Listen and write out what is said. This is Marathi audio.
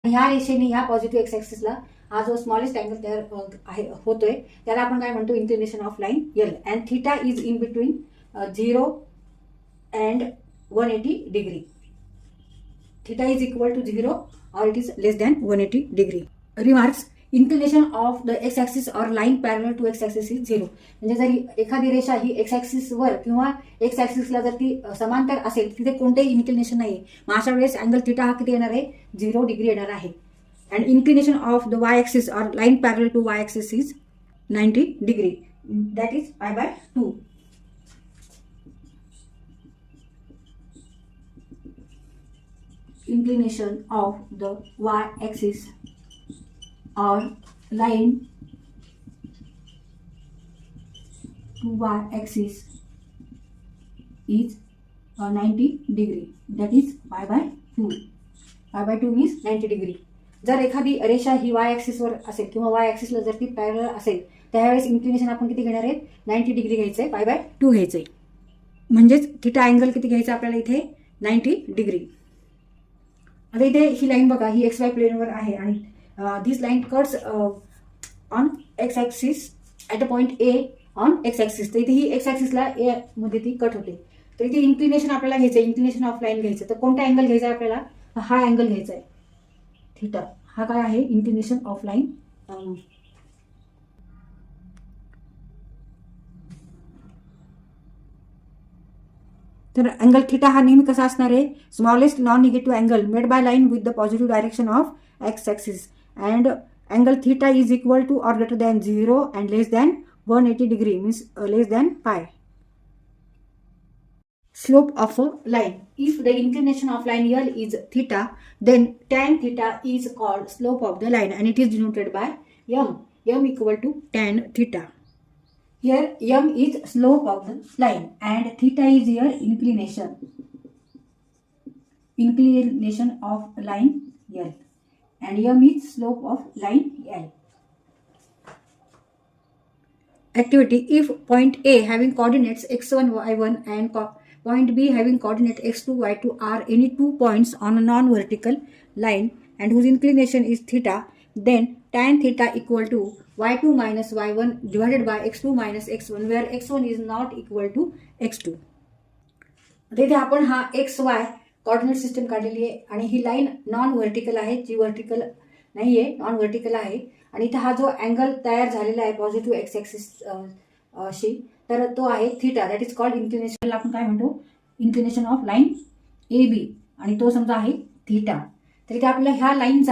ह्या रेषेने ह्या पॉझिटिव्ह एक्स ॲक्सिसला हा जो स्मॉलेस्ट अँगल तयार होतोय त्याला आपण काय म्हणतो, inclination of line L. And theta is in between 0 and 180 degree. Theta is equal to 0 or it is less than 180 degree. Remarks: inclination of the x axis or line parallel to x axis is 0. म्हणजे जरी एखादी रेषा ही x axis वर किंवा x axis ला जर ती समांतर असेल तिथे कोणतेही इन्क्लिनेशन नाही, मग अशा वेळेस अँगल थिटा हा किती येणार आहे, 0 डिग्री येणार आहे. And inclination of the y axis or line parallel to y axis is 90 degree. That is π/2. Inclination of the y-axis or line to y-axis is 90 degree. That is π/2. π/2 means 90 degree. जर एखादी रेषा ही y ॲक्सिस वर असेल किंवा y ॲक्सिसला जर ती पॅरलल असेल त्यावेळेस इन्क्लिनेशन आपण किती घेणार आहे, 90 डिग्री घ्यायचंय, π/2 घ्यायचंय. म्हणजेच थिटा अँगल किती घ्यायचा आपल्याला इथे, 90 डिग्री. आता इथे ही लाईन बघा, ही एक्स वाय प्लेनवर आहे आणि this line cuts on x axis at a point a on x axis. तर इथे ही एक्स ॲक्सिसला ए मध्ये ती कट होते. तर इथे इन्क्लिनेशन आपल्याला घ्यायचं, इन्क्लिनेशन ऑफ लाईन घ्यायचं. तर कोणता अँगल घ्यायचा आहे आपल्याला, हा अँगल घ्यायचा आहे थिटा. हा काय आहे, इन्क्लिनेशन ऑफ लाईन. तर अँगल थिटा हा नेहमी कसा असणार आहे, smallest non negative angle made by line with the positive direction of x axis. And angle theta is equal to or greater than 0 and less than 180 degree means less than पाय. Slope of a line. If the inclination of line L is theta, then tan theta is called slope of the line and it is denoted by m. m equal to tan theta. Here m is slope of the line and theta is your inclination. Inclination of line L and m is slope of line L. Activity: if point A having coordinates x1, y1 and point B having coordinate x2, y2 are any two points on a non-vertical line and whose inclination is theta, then tan theta equal to y2 minus y1 divided by x2 minus x1 where x1 is not equal to x2. इथे आपण हा एक्स वाय कॉर्डिनेट सिस्टम काढलेली आहे आणि ही लाईन नॉन व्हर्टिकल आहे, जी व्हर्टिकल नाही आहे, नॉन व्हर्टिकल आहे. आणि इथे हा जो अँगल तयार झालेला आहे पॉझिटिव्ह एक्स ॲक्सिस शी, तर तो आहे theta. That is called inclination. आपण काय म्हणतो, inclination of line A B आणि तो समजा आहे थिटा. तर इथे आपल्याला ह्या लाईनचा